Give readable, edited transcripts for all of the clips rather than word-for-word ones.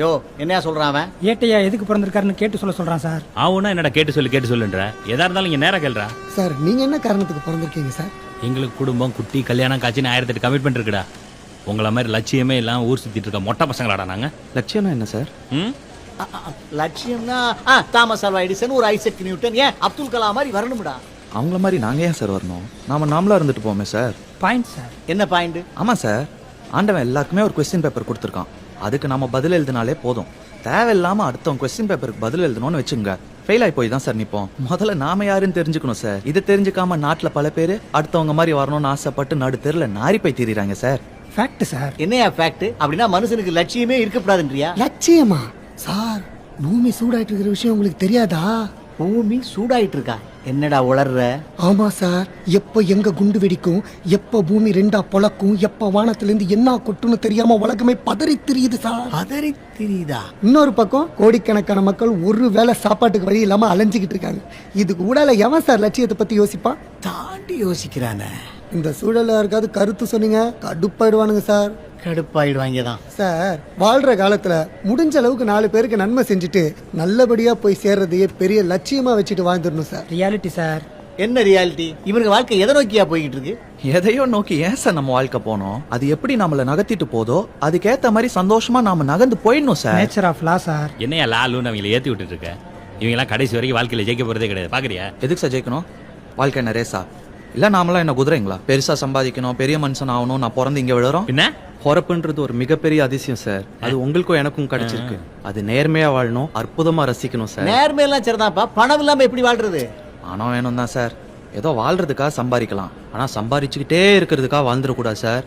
யோ என்னையா சொல்றான் அவன்? ஏட்டையா எதுக்கு பிறந்திருக்காருன்னு கேட்டு சொல்றான் சார். ஆவுனா என்னடா கேட்டு சொல்லுன்ற எதா இருந்தாலும் இங்க நேரா கேள்றா. சார் நீங்க என்ன காரணத்துக்கு பிறந்திருக்கீங்க சார்? எங்களுக்கு குடும்பம் குட்டி கல்யாணம் காட்சின்னு 1008 கமிட்மெண்ட் இருக்குடா. உங்களை மாதிரி லட்சியமே எல்லாம் ஊர் சுத்திட்டு இருக்க மொட்டை பசங்களாடா நாங்க. லட்சியம்னா என்ன சார்? லட்சியம்னா தாமஸ் ஆல்வா எடிசன், ஒரு ஐசக் நியூட்டன், ஏன் அப்துல் கலாம் மாதிரி வரணும்டா. அவங்கள மாதிரி நாங்க ஏன் சார் வரணும்? நாமளா இருந்துட்டு போமே சார். Point sir. என்ன பாயிண்ட்? ஆமா சார், ஆண்டவன் எல்லாருக்குமே ஒரு கொஸ்டின் பேப்பர் கொடுத்துருக்கான். அதுக்கு நம்ம பதில் எழுதினாலே போதும். தேவையில்லாம அடுத்தவங்க கொஸ்டின் பேப்பருக்கு பதில் எழுதணும்னு வச்சுங்க, ஃபெயில் ஆகி போய் தான் சார் நிப்போம். முதல்ல நாம யாருன்னு தெரிஞ்சுக்கணும் சார். இதை தெரிஞ்சுக்காம நாட்டுல பல பேர் அடுத்தவங்க மாதிரி வரணும்னு ஆசைப்பட்டு நடு தெருல நாரி போய் திரிறாங்க சார். Fact sir. என்னையா ஃபேக்ட்? அப்படின்னா மனுஷனுக்கு லட்சியமே இருக்கக்கூடாதுன்றியா? லட்சியமா சார்? பூமி சூடாயிட்டு இருக்கிற விஷயம் உங்களுக்கு தெரியாதா? பூமி சூடாயிட்டு இருக்கா? என்னடா உளர்ற? ஆமா சார், எப்ப எங்க குண்டு வெடிக்கும், எப்ப பூமி ரெண்டா பொளக்கும், எப்ப வானத்துல இருந்து என்ன கொட்டுன்னு தெரியாம உலகமே பதறி திரியுது சார். பதறி திரியுதா? இன்னொரு பக்கம் கோடிக்கணக்கான மக்கள் ஒரு வேளை சாப்பாட்டுக்கு வழி இல்லாம அலைஞ்சுக்கிட்டு இருக்காங்க. இதுக்கு ஊடால எவன் சார் லட்சியத்தை பத்தி யோசிப்பான்? தாண்டி யோசிக்கிறானே. இந்த சூழல்ல யாருக்காவது கருத்து சொன்னீங்க கடுப்பாயிடுவானுங்க சார். கடுப்பாயிடுவாங்க தான் சார். வாழ்ற காலத்துல முடிஞ்ச அளவுக்கு 4 பேருக்கு நன்மை செஞ்சுட்டு நல்லபடியா போய் சேர்றதையே பெரிய லட்சியமா வச்சுட்டு வாழ்ந்துடணும் சார். Reality sir. என்ன ரியாலிட்டி? இவனுக்கு வாழ்க்கை எதை நோக்கியா போய்கிட்டு இருக்கு? எதையோ நோக்கி ஏன் சார் நம்ம வாழ்க்கை போனோம்? அது எப்படி நம்மள நகர்த்திட்டு போதோ அதுக்கேத்த மாதிரி சந்தோஷமா நாம நகர்ந்து போயிடணும் sir. Nature of law sir. என்னையா லாலுன்னு அவங்களை ஏத்தி விட்டுட்டு இருக்க? இவங்க எல்லாம் கடைசி வரைக்கும் வாழ்க்கையில ஜெயிக்க போறதே கிடையாது. பாக்குறியா? எதுக்கு சார் ஜெயிக்கணும்? வாழ்க்கை என்ன ரேசா? இல்ல நாமளாம் என்ன குதிரைங்களா? பெருசா சம்பாதிக்கணும், பெரிய மனுஷன் ஆகணும், நான் பிறந்து இங்க விழுறோம். என்ன பொறப்புன்றது ஒரு மிகப்பெரிய அதிசயம் சார். அது உங்களுக்கும் எனக்கும் கிடைச்சிருக்கு. அது நேர்மையா வாழணும், அற்புதமா ரசிக்கணும் சார். நேர்மையெல்லாம் சரிதான்ப்பா, பணம் இல்லாம எப்படி வாழ்றது? பணம் வேணும் தான் சார். ஏதோ வாழ்றதுக்காக சம்பாதிக்கலாம், ஆனா சம்பாதிச்சுக்கிட்டே இருக்கிறதுக்காக வாழ்ந்துடக்கூடாது சார்.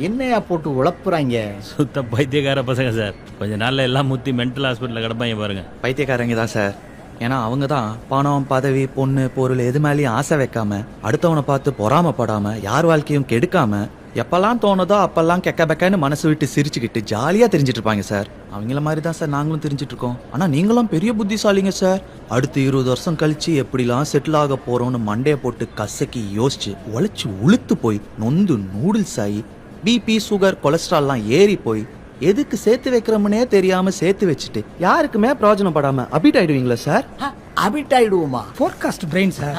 என்னையா போட்டு உழப்புறாங்க? சுத்த பைத்தியக்கார பசங்க சார். கொஞ்ச நாள்ல எல்லாம் முத்தி மென்டல் ஹாஸ்பிட்டல்ல கிடப்பாங்க பாருங்க. பைத்தியக்காரங்க தான் சார். ஏன்னா அவங்க தான் பணம், பதவி, பொண்ணு, பொருள் எது மேலேயும் ஆசை வைக்காம, அடுத்தவனை பார்த்து பொறாமப்படாம, யார் வாழ்க்கையும் கெடுக்காம, எப்பெல்லாம் தோணுதோ அப்பெல்லாம் கெக்க பெக்கன்னு மனசு விட்டு சிரிச்சுக்கிட்டு ஜாலியா தெரிஞ்சிட்டு இருப்பாங்க சார். அவங்கள மாதிரி தான் சார் நாங்களும் தெரிஞ்சிட்டு இருக்கோம். ஆனா நீங்களும் பெரிய புத்திசாலிங்க சார். அடுத்து 20 வருஷம் கழிச்சு எப்படிலாம் செட்டில் ஆக போறோம்னு மண்டையை போட்டு கசக்கி யோசிச்சு உழைச்சு உளுத்து போய் நொந்து நூடுல்ஸ் ஆகி பிபி, சுகர், கொலஸ்ட்ரால்லாம் ஏறி போய் எதுக்கு சேர்த்து வைக்கிறோம்னே தெரியாம சேர்த்து வச்சுட்டு யாருக்குமே பிரயோஜனப்படாம அபிட் ஆயிடுவீங்களா சார்? அபிட் ஆயிடுவோமா? Forecast brain sir.